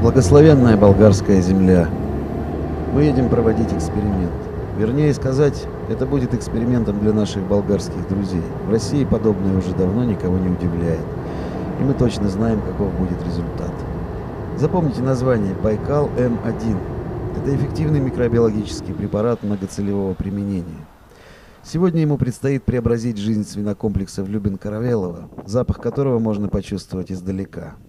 Благословенная болгарская земля. Мы едем проводить эксперимент. Вернее сказать, это будет экспериментом для наших болгарских друзей. В России подобное уже давно никого не удивляет. И мы точно знаем, каков будет результат. Запомните название Байкал М1. Это эффективный микробиологический препарат многоцелевого применения. Сегодня ему предстоит преобразить жизнь свинокомплекса в Любин-Каравеллово, запах которого можно почувствовать издалека. —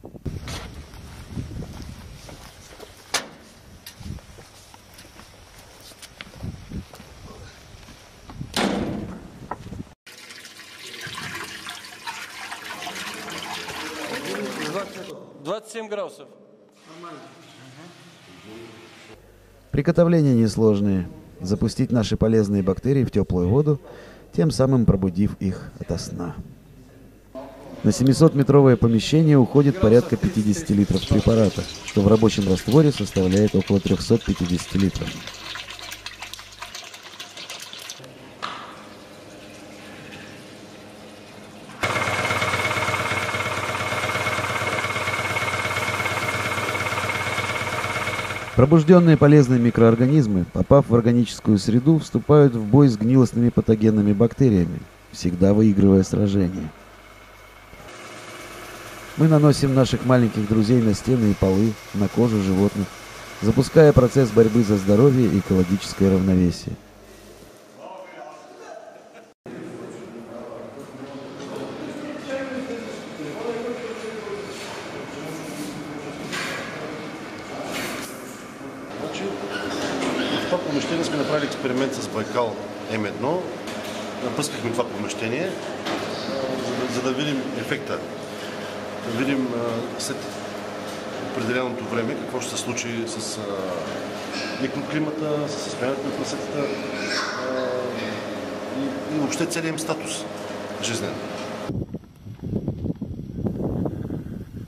27 градусов. Приготовления несложные. Запустить наши полезные бактерии в теплую воду, тем самым пробудив их ото сна. На 700-метровое помещение уходит порядка 50 литров препарата, что в рабочем растворе составляет около 350 литров. Пробужденные полезные микроорганизмы, попав в органическую среду, вступают в бой с гнилостными патогенными бактериями, всегда выигрывая сражение. Мы наносим наших маленьких друзей на стены и полы, на кожу животных, запуская процесс борьбы за здоровье и экологическое равновесие. В това помещение сме направили експеримент с Байкал М1. Напъскахме това помещение, за да видим ефекта. Да видим след определеното време какво ще се случи с микроклимата, с състоянието на прасетата и въобще целият им статус жизнен.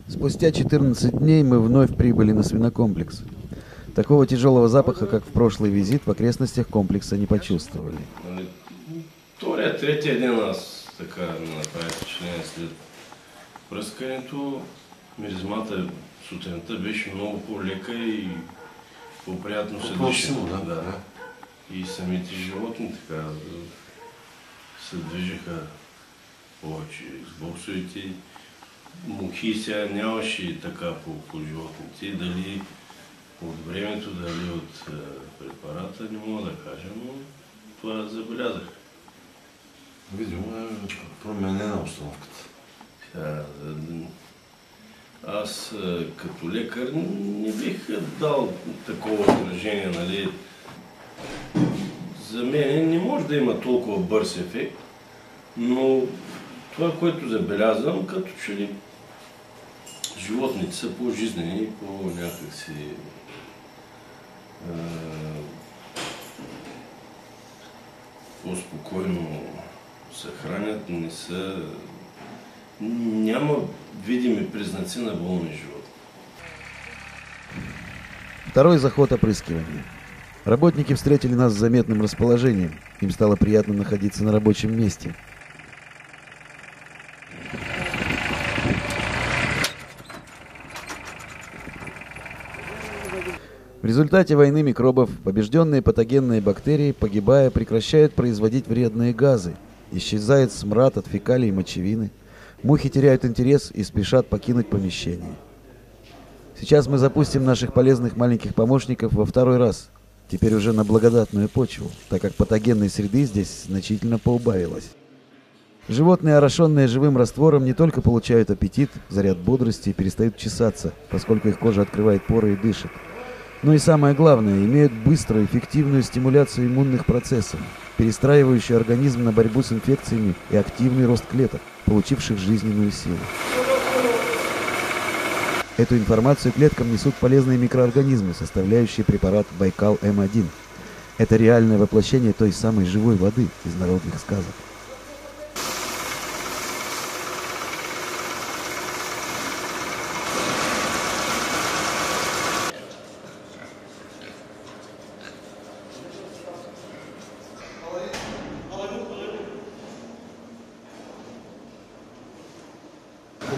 Спустя 14 дней мы вновь прибыли на свинокомплекс. Такого тяжелого запаха, как в прошлый визит, в окрестностях комплекса не почувствовали. Третия ден аз така ми направи впечатление след пръскането. Миризмата сутринта беше много по-лека и по-приятно се диши. Да. И самите животни така се движиха повече с боксовете. Мухи сега нямаше така по животните. Дали от времето, дали от препарата, не мога да кажа, но това забелязах. Видимо е променена обстановката. Аз като лекар не бих дал такова отражение, нали. За мен не може да има толкова бърз ефект, но това, което забелязвам, като че ли животните са по-жизнени, по-някакси по-спокойно се хранят, не са... Няма видими признаци на болни живот. Второй заход опрыскивания. Работники встретили нас с заметным расположением. Им стало приятно находиться на рабочем месте. В результате войны микробов побежденные патогенные бактерии, погибая, прекращают производить вредные газы. Исчезает смрад от фекалий и мочевины. Мухи теряют интерес и спешат покинуть помещение. Сейчас мы запустим наших полезных маленьких помощников во второй раз. Теперь уже на благодатную почву, так как патогенной среды здесь значительно поубавилось. Животные, орошенные живым раствором, не только получают аппетит, заряд бодрости и перестают чесаться, поскольку их кожа открывает поры и дышит. Но и самое главное, имеют быструю, эффективную стимуляцию иммунных процессов, перестраивающую организм на борьбу с инфекциями и активный рост клеток, получивших жизненную силу. Эту информацию клеткам несут полезные микроорганизмы, составляющие препарат Байкал М1. Это реальное воплощение той самой живой воды из народных сказок.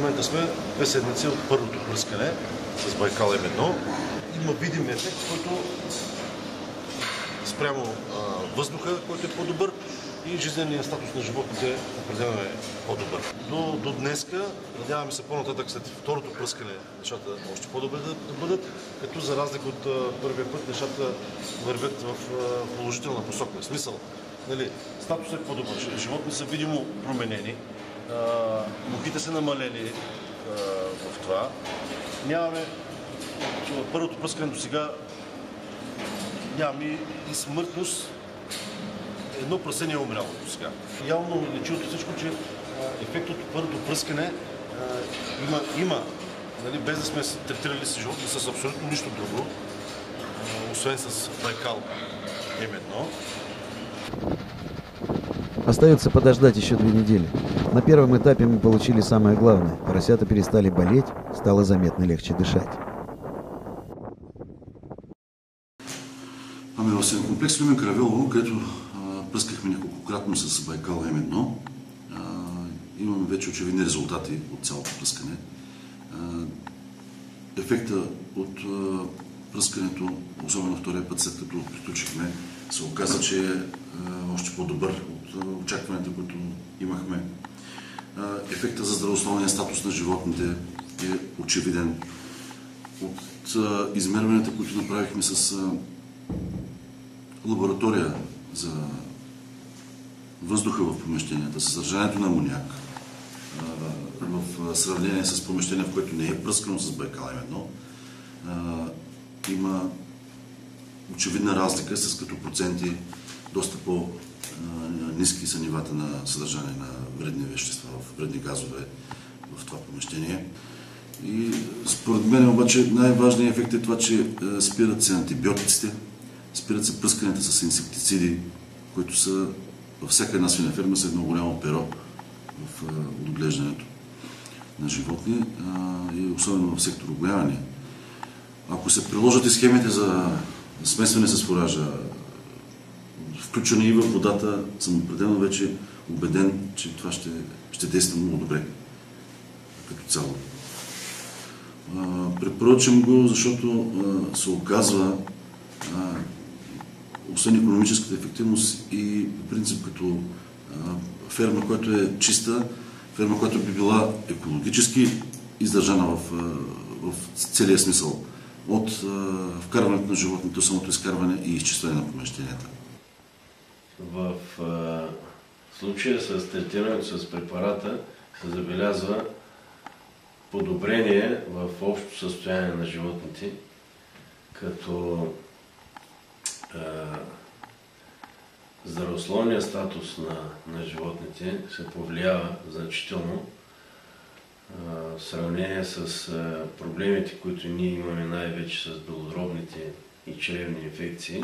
момента сме 2 седмици от първото пръскане с Байкал М1. Има видим ефект, който спрямо въздуха, който е по-добър, и жизненият статус на животните определено е по-добър. До днеска, надяваме се по-нататък след второто пръскане нещата още по-добре да бъдат, като за разлика от първия път нещата вървят в положителна посока. В смисъл, нали, статусът е по-добър, животни са видимо променени, мухите са намалели в това. Нямаме първото пръскане до сега, нямаме и смъртност. Едно прасе не е умряло до сега. Явно лечи от всичко, че ефектът от първото пръскане има, нали, без да сме третирали с животни с абсолютно нищо друго, освен с Байкал М1. Остается подождать еще 2 недели. На первом этапе мы получили самое главное. Поросята перестали болеть, стало заметно легче дышать. Ами в Сенкомплекс Люмен Каравелово, където пръскахме неколкократно с Байкал М1, имаме вече очевидни резултати от цялото пръскане. Ефекта от пръскането, особено втория път, след като приключихме, се оказа, че е още по-добър от очакванията, които имахме. Ефекта за здравословния статус на животните е очевиден. От измерванията, които направихме с лаборатория за въздуха в помещенията, съдържанието на амоняк, в сравнение с помещение, в което не е пръскано с Байкал М1, има очевидна разлика, с като проценти доста по-ниски са нивата на съдържание на вредни вещества, вредни газове в това помещение. И според мен обаче най-важният ефект е това, че спират се антибиотиците, спират се пръсканията с инсектициди, които са във всяка една свинеферма с едно голямо перо в отглеждането на животни и особено в сектор угояване. Ако се приложат и схемите за смесване с фуража, включване и в водата, съм определено вече убеден, че това ще действа много добре като цяло. Препоръчам го, защото се оказва, освен икономическата ефективност и по принцип като ферма, която е чиста, ферма, която би била екологически издържана в целия смисъл. От вкарването на животните, самото изкарване и изчистване на помещенията. В случая с третирането с препарата се забелязва подобрение в общото състояние на животните, като здравословният статус на животните се повлиява значително в сравнение с проблемите, които ние имаме най-вече с белодробните и чревни инфекции.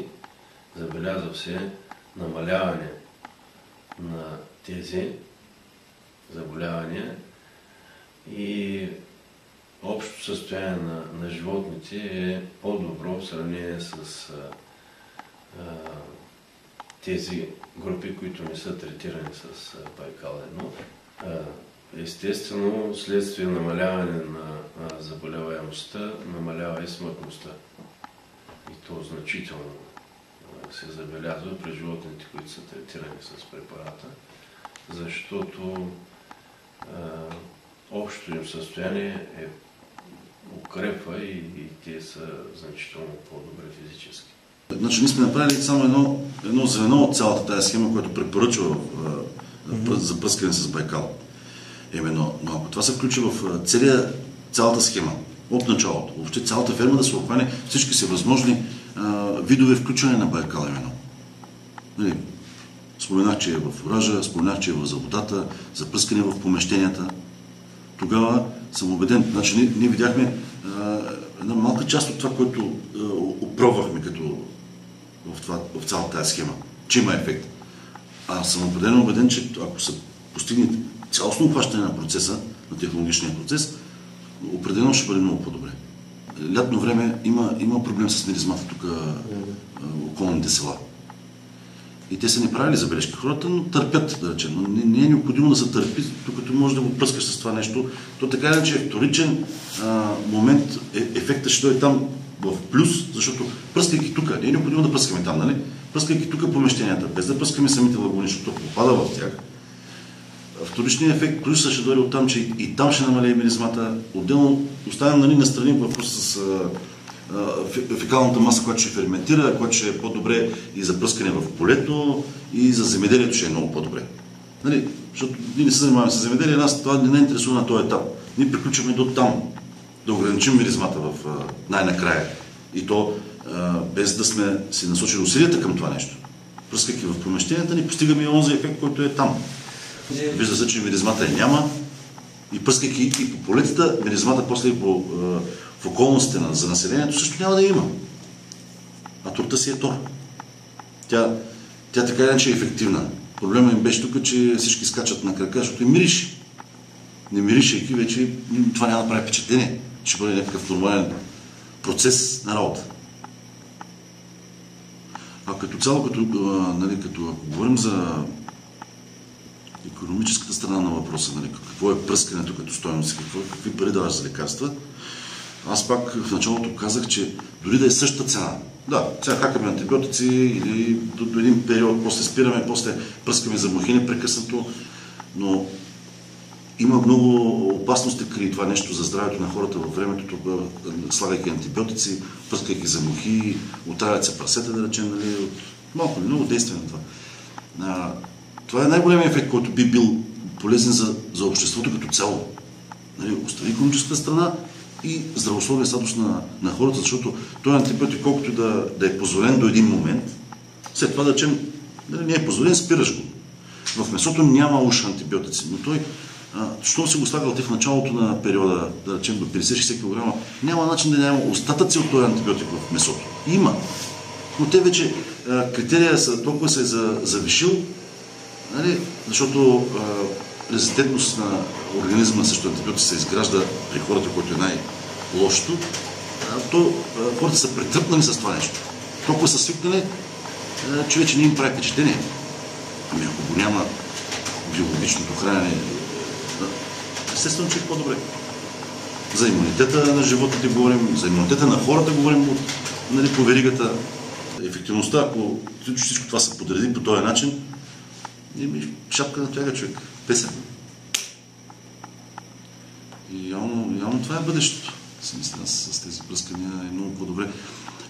Забелязва се намаляване на тези заболявания и общото състояние на животните е по-добро в сравнение с тези групи, които не са третирани с Байкал 1. Естествено, следствие намаляване на заболеваемостта, намалява и смъртността. И то значително се забелязва при животните, които са третирани с препарата, защото общото им състояние укрепва и те са значително по-добре физически. Значи, ние сме направили само едно звено от цялата тази схема, което препоръчва за пръскане с Байкал. Но ако това се включи в цялата схема, от началото, въобще цялата ферма да се обхване всички са възможни видове включване на Байкал М1. Споменах, че е в фуража, споменах, че е за водата, за пръскане в помещенията. Тогава съм убеден, значи ние видяхме една малка част от това, което опробвахме в цялата тази схема, че има ефект. Аз съм убеден, че ако се постигне цялостно обхващане на процеса, на технологичния процес, определено ще бъде много по-добре. Лятно време има проблем с миризмата тук околните села. И те са ни правили забележки. Хората, но търпят, да речем. Но не е необходимо да се търпи, докато може да го пръскаш с това нещо. То така иначе е вторичен момент, ефектът ще дойде там в плюс, защото пръскайки тук, не е необходимо да пръскаме там, нали? Пръскайки тук помещенията, без да пръскаме самите лагуни, защото попада в тях. Вторичният ефект плюсът ще дойде оттам, че и там ще намалее миризмата. Отделно оставям, нали, настрани въпрос с фекалната маса, която ще ферментира, която ще е по-добре и за пръскане в полето, и за земеделието ще е много по-добре. Нали? Защото ние не се занимаваме с земеделие, нас това не интересува на този етап. Ние приключваме до там, да ограничим миризмата в най-накрая. И то без да сме си насочили усилията към това нещо. Пръскайки в помещенията, ни постигаме и онзи ефект, който е там. Вижда се, че миризмата я няма и пръскайки и по полетата, миризмата после и в околностите за населението също няма да има. А турта си е тор. Тя така иначе е ефективна. Проблемът им беше тук, че всички скачат на крака, защото им мирише. Не миришейки, вече това няма да прави впечатление. Ще бъде някакъв нормален процес на работа. А като цяло, като говорим за икономическата страна на въпроса, нали, какво е пръскането като стойност, какви пари даваш за лекарства, аз пак в началото казах, че дори да е същата цена, да, сега хакаме антибиотици или до един период, после спираме, после пръскаме за мухи непрекъснато, но има много опасности крие това нещо за здравето на хората във времето, слагайки антибиотици, пръскайки за мухи, отравят се прасета, да речем, нали, малко или много действие на това. Това е най-големият ефект, който би бил полезен за обществото като цяло. Нали, остави икономическата страна и здравословния статус на хората, защото този антибиотик, колкото да е позволен до един момент, след това да речем, не е позволен, спираш го. В месото няма уж антибиотици, но той, щом си го слагал в началото на периода, да речем до 50-60 кг, няма начин да няма остатъци от този антибиотик в месото. Има. Но те вече критерия толкова се е завишил, нали, защото резистентност на организма срещу антибиотици се изгражда при хората, което е най-лошото, то хората са претръпнали с това нещо. Толкова са свикнали, че вече не им прави впечатление. Ами ако го няма биологичното хранене, естествено, че е по-добре. За имунитета на животните говорим, за имунитета на хората говорим, нали, по веригата. Ефективността, ако всичко това се подреди по този начин, шапка на тояга човек. Песен. И явно това е бъдещето. С тези пръскания е много по-добре.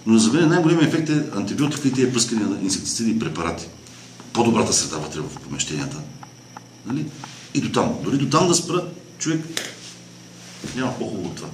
Но за мен най-големият ефект е антибиотика и тези пръскания на инсектициди и препарати. По-добрата среда вътре в помещенията. Нали? И до там. Дори до там да спра, човек няма по-хубаво от това.